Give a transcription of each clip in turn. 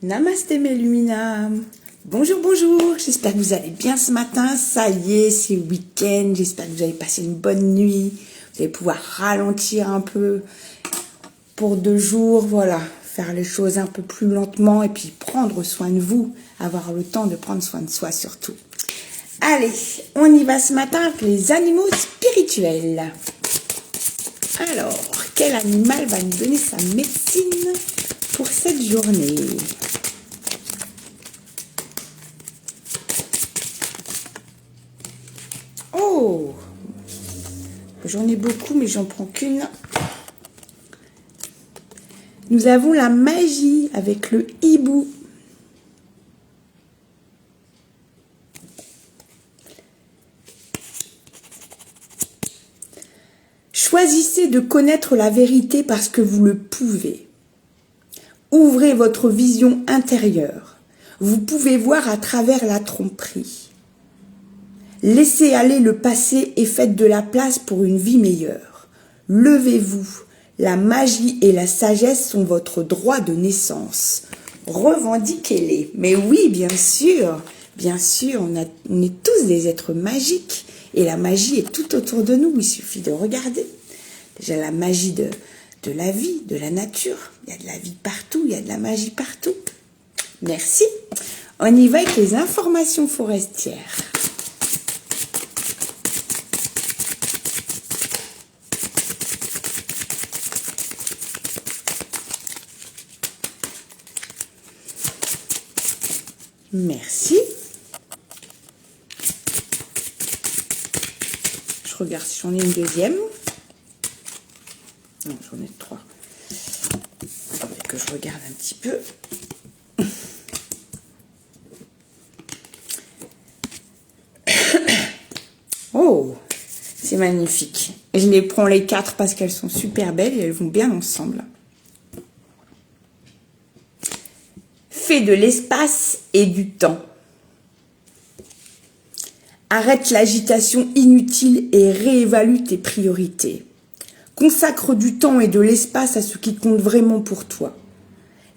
Namasté mes Lumina. Bonjour, bonjour. J'espère que vous allez bien ce matin. Ça y est, c'est le week-end. J'espère que vous avez passé une bonne nuit. Vous allez pouvoir ralentir un peu pour 2 jours. Voilà, faire les choses un peu plus lentement et puis prendre soin de vous. Avoir le temps de prendre soin de soi surtout. Allez, on y va ce matin avec les animaux spirituels. Alors, quel animal va nous donner sa médecine pour cette journée? Oh, j'en ai beaucoup, mais j'en prends qu'une. Nous avons la magie avec le hibou. Choisissez de connaître la vérité parce que vous le pouvez. Ouvrez votre vision intérieure. Vous pouvez voir à travers la tromperie. Laissez aller le passé et faites de la place pour une vie meilleure. Levez-vous. La magie et la sagesse sont votre droit de naissance. Revendiquez-les. Mais oui, bien sûr, on est tous des êtres magiques. Et la magie est tout autour de nous. Il suffit de regarder. Déjà la magie de la vie, de la nature. Il y a de la vie partout, il y a de la magie partout. Merci. On y va avec les informations forestières. Merci. Je regarde si j'en ai une deuxième. Non, j'en ai 3. Que je regarde un petit peu. Oh, c'est magnifique. Je les prends les 4 parce qu'elles sont super belles et elles vont bien ensemble. Fais de l'espace et du temps. Arrête l'agitation inutile et réévalue tes priorités. Consacre du temps et de l'espace à ce qui compte vraiment pour toi.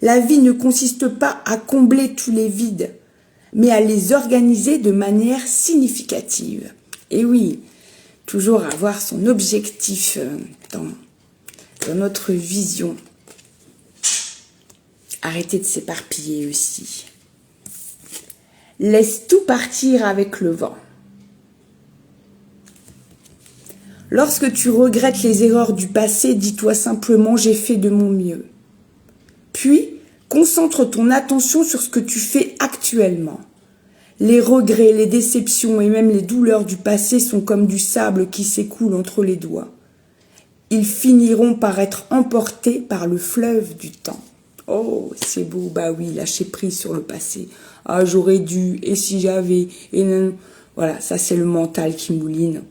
La vie ne consiste pas à combler tous les vides, mais à les organiser de manière significative. Et oui, toujours avoir son objectif dans notre vision. Arrêtez de s'éparpiller aussi. Laisse tout partir avec le vent. Lorsque tu regrettes les erreurs du passé, dis-toi simplement « j'ai fait de mon mieux ». Puis, concentre ton attention sur ce que tu fais actuellement. Les regrets, les déceptions et même les douleurs du passé sont comme du sable qui s'écoule entre les doigts. Ils finiront par être emportés par le fleuve du temps. Oh, c'est beau, bah oui, lâcher prise sur le passé. Ah, j'aurais dû, et si j'avais, et non. Voilà, ça c'est le mental qui mouline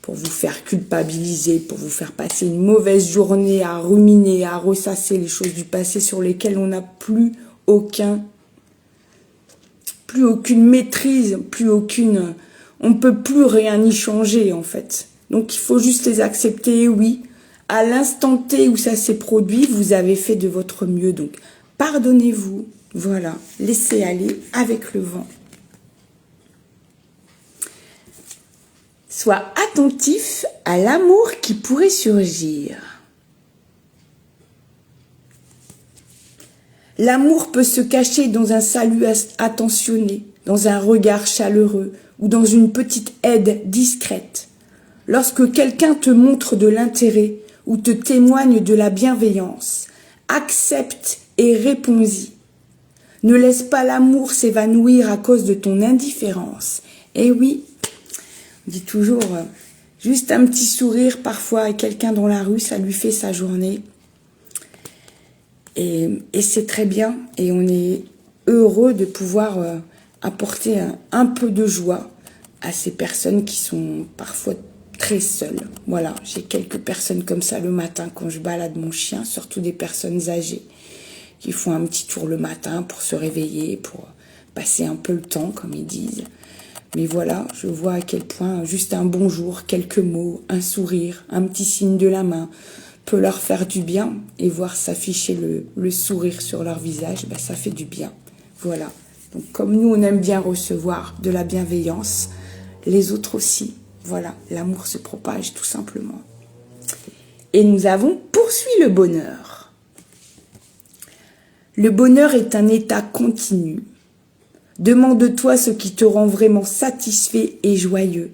pour vous faire culpabiliser, pour vous faire passer une mauvaise journée à ruminer, à ressasser les choses du passé sur lesquelles on n'a plus aucune maîtrise, on ne peut plus rien y changer en fait. Donc il faut juste les accepter, oui. À l'instant T où ça s'est produit, vous avez fait de votre mieux. Donc, pardonnez-vous. Voilà. Laissez aller avec le vent. Sois attentif à l'amour qui pourrait surgir. L'amour peut se cacher dans un salut attentionné, dans un regard chaleureux ou dans une petite aide discrète. Lorsque quelqu'un te montre de l'intérêt, ou te témoigne de la bienveillance. Accepte et réponds-y. Ne laisse pas l'amour s'évanouir à cause de ton indifférence. Et oui, on dit toujours, juste un petit sourire parfois à quelqu'un dans la rue, ça lui fait sa journée. Et c'est très bien. Et on est heureux de pouvoir apporter un peu de joie à ces personnes qui sont parfois très seule. Voilà, j'ai quelques personnes comme ça le matin quand je balade mon chien, surtout des personnes âgées qui font un petit tour le matin pour se réveiller, pour passer un peu le temps, comme ils disent. Mais voilà, je vois à quel point juste un bonjour, quelques mots, un sourire, un petit signe de la main, peut leur faire du bien et voir s'afficher le sourire sur leur visage, ben, ça fait du bien. Voilà. Donc comme nous, on aime bien recevoir de la bienveillance, les autres aussi. Voilà, l'amour se propage tout simplement. Et nous avons poursuivi le bonheur. Le bonheur est un état continu. Demande-toi ce qui te rend vraiment satisfait et joyeux.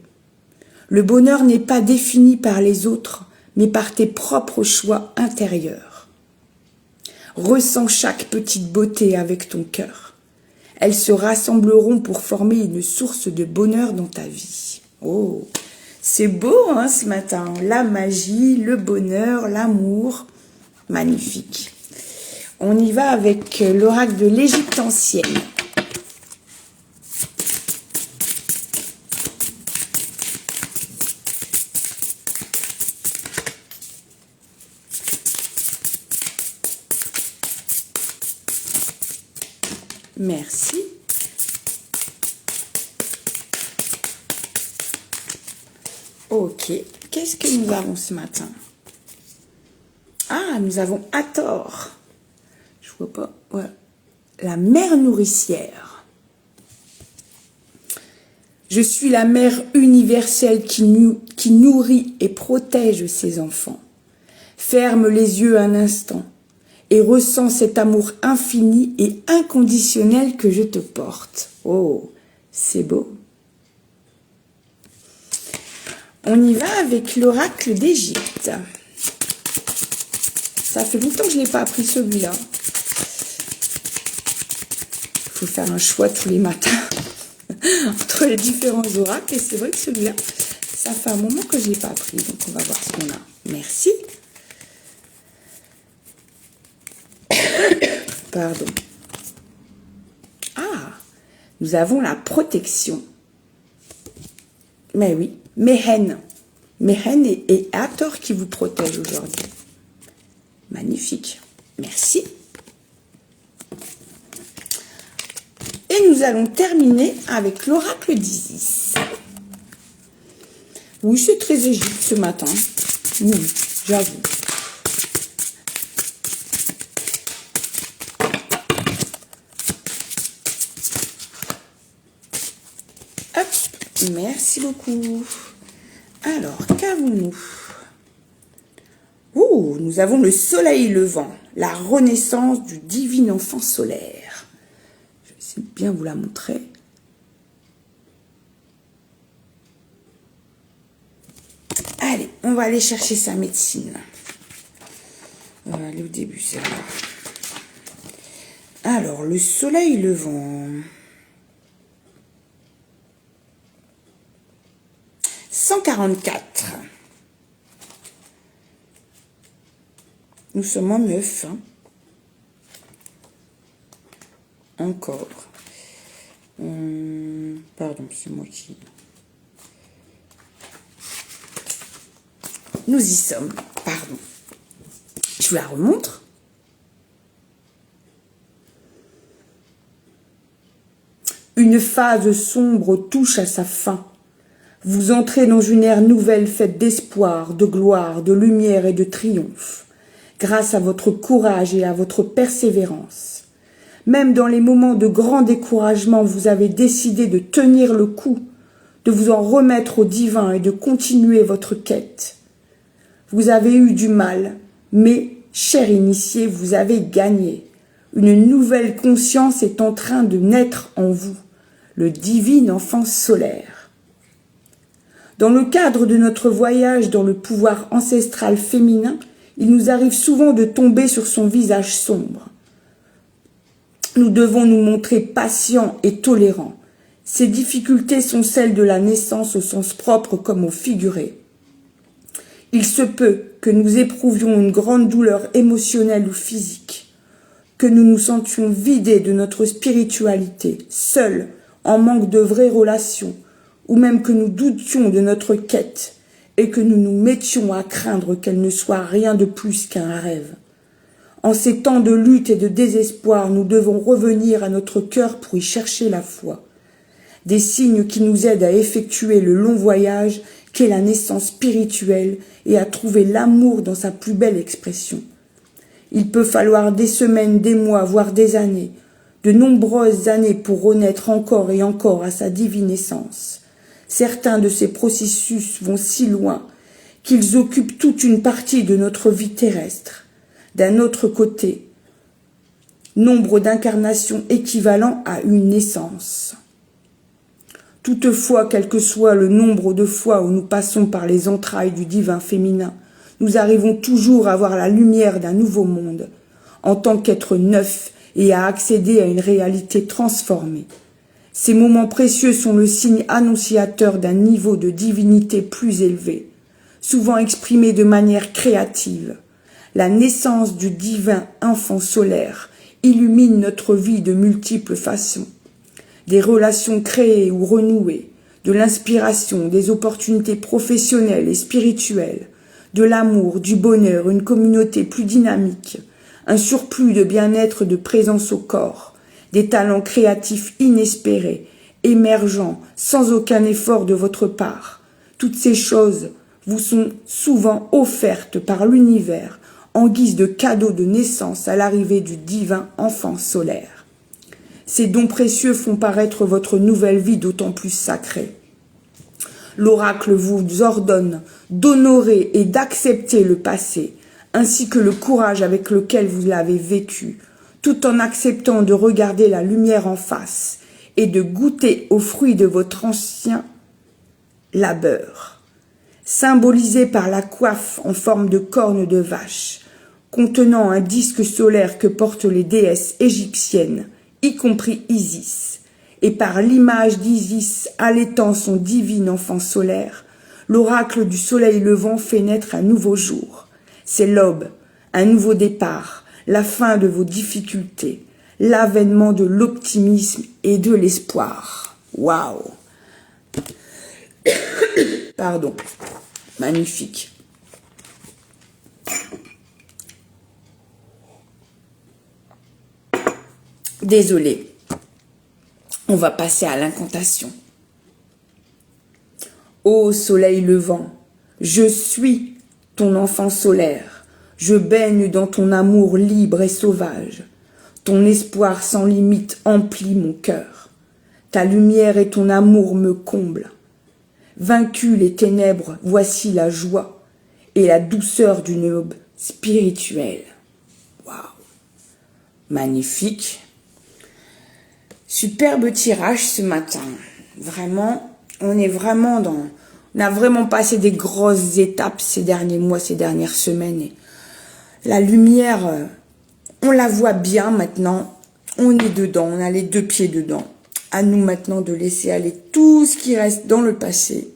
Le bonheur n'est pas défini par les autres, mais par tes propres choix intérieurs. Ressens chaque petite beauté avec ton cœur. Elles se rassembleront pour former une source de bonheur dans ta vie. Oh, c'est beau hein, ce matin. La magie, le bonheur, l'amour. Magnifique. On y va avec l'oracle de l'Égypte ancienne. Merci. Ok, qu'est-ce que nous avons ce matin? Ah, nous avons Hathor. Je vois pas. Ouais. La mère nourricière. Je suis la mère universelle qui nourrit et protège ses enfants. Ferme les yeux un instant et ressens cet amour infini et inconditionnel que je te porte. Oh, c'est beau. On y va avec l'oracle d'Égypte. Ça fait longtemps que je n'ai pas appris celui-là. Il faut faire un choix tous les matins entre les différents oracles. Et c'est vrai que celui-là, ça fait un moment que je ne l'ai pas appris. Donc on va voir ce qu'on a. Merci. Pardon. Ah, nous avons la protection. Mais oui, Mehen. Mehen et Hathor qui vous protègent aujourd'hui. Magnifique. Merci. Et nous allons terminer avec l'oracle d'Isis. Oui, c'est très Égypte ce matin. Oui, j'avoue. Hop, merci beaucoup. Alors, qu'avons-nous? Oh, nous avons le soleil levant, la renaissance du divin enfant solaire. Je vais essayer de bien vous la montrer. Allez, on va aller chercher sa médecine. On va aller au début, celle-là. Alors, le soleil levant. 144. Nous sommes en 9. Hein. Encore. Pardon, c'est moi qui... Nous y sommes. Pardon. Je vous la remontre. Une phase sombre touche à sa fin. Vous entrez dans une ère nouvelle faite d'espoir, de gloire, de lumière et de triomphe, grâce à votre courage et à votre persévérance. Même dans les moments de grand découragement, vous avez décidé de tenir le coup, de vous en remettre au divin et de continuer votre quête. Vous avez eu du mal, mais, cher initié, vous avez gagné. Une nouvelle conscience est en train de naître en vous, le divin enfant solaire. Dans le cadre de notre voyage dans le pouvoir ancestral féminin, il nous arrive souvent de tomber sur son visage sombre. Nous devons nous montrer patients et tolérants. Ces difficultés sont celles de la naissance au sens propre comme au figuré. Il se peut que nous éprouvions une grande douleur émotionnelle ou physique, que nous nous sentions vidés de notre spiritualité, seuls, en manque de vraies relations, ou même que nous doutions de notre quête et que nous nous mettions à craindre qu'elle ne soit rien de plus qu'un rêve. En ces temps de lutte et de désespoir, nous devons revenir à notre cœur pour y chercher la foi. Des signes qui nous aident à effectuer le long voyage qu'est la naissance spirituelle et à trouver l'amour dans sa plus belle expression. Il peut falloir des semaines, des mois, voire des années, de nombreuses années pour renaître encore et encore à sa divine essence. Certains de ces processus vont si loin qu'ils occupent toute une partie de notre vie terrestre. D'un autre côté, nombre d'incarnations équivalent à une naissance. Toutefois, quel que soit le nombre de fois où nous passons par les entrailles du divin féminin, nous arrivons toujours à voir la lumière d'un nouveau monde, en tant qu'être neuf et à accéder à une réalité transformée. Ces moments précieux sont le signe annonciateur d'un niveau de divinité plus élevé, souvent exprimé de manière créative. La naissance du divin enfant solaire illumine notre vie de multiples façons. Des relations créées ou renouées, de l'inspiration, des opportunités professionnelles et spirituelles, de l'amour, du bonheur, une communauté plus dynamique, un surplus de bien-être, de présence au corps, des talents créatifs inespérés, émergents, sans aucun effort de votre part. Toutes ces choses vous sont souvent offertes par l'univers en guise de cadeau de naissance à l'arrivée du divin enfant solaire. Ces dons précieux font paraître votre nouvelle vie d'autant plus sacrée. L'oracle vous ordonne d'honorer et d'accepter le passé, ainsi que le courage avec lequel vous l'avez vécu, tout en acceptant de regarder la lumière en face et de goûter aux fruits de votre ancien labeur. Symbolisé par la coiffe en forme de corne de vache, contenant un disque solaire que portent les déesses égyptiennes, y compris Isis, et par l'image d'Isis allaitant son divin enfant solaire, l'oracle du soleil levant fait naître un nouveau jour. C'est l'aube, un nouveau départ, la fin de vos difficultés, l'avènement de l'optimisme et de l'espoir. Waouh! Pardon. Magnifique. Désolée. On va passer à l'incantation. Ô soleil levant, je suis ton enfant solaire. Je baigne dans ton amour libre et sauvage. Ton espoir sans limite emplit mon cœur. Ta lumière et ton amour me comblent. Vaincu les ténèbres, voici la joie et la douceur d'une aube spirituelle. Waouh! Magnifique. Superbe tirage ce matin. Vraiment, on a vraiment passé des grosses étapes ces derniers mois, ces dernières semaines. Et la lumière, on la voit bien maintenant. On est dedans, on a les deux pieds dedans. À nous maintenant de laisser aller tout ce qui reste dans le passé,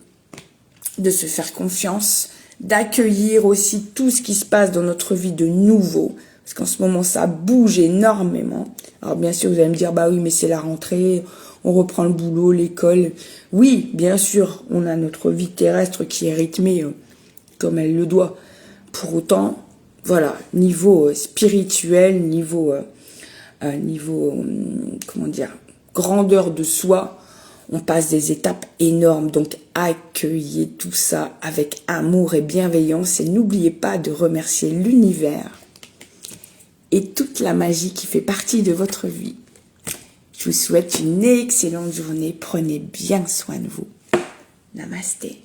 de se faire confiance, d'accueillir aussi tout ce qui se passe dans notre vie de nouveau. Parce qu'en ce moment, ça bouge énormément. Alors bien sûr, vous allez me dire, bah oui, mais c'est la rentrée, on reprend le boulot, l'école. Oui, bien sûr, on a notre vie terrestre qui est rythmée comme elle le doit. Pour autant, voilà, niveau spirituel, niveau comment dire, grandeur de soi, on passe des étapes énormes. Donc, accueillez tout ça avec amour et bienveillance et n'oubliez pas de remercier l'univers et toute la magie qui fait partie de votre vie. Je vous souhaite une excellente journée. Prenez bien soin de vous. Namasté.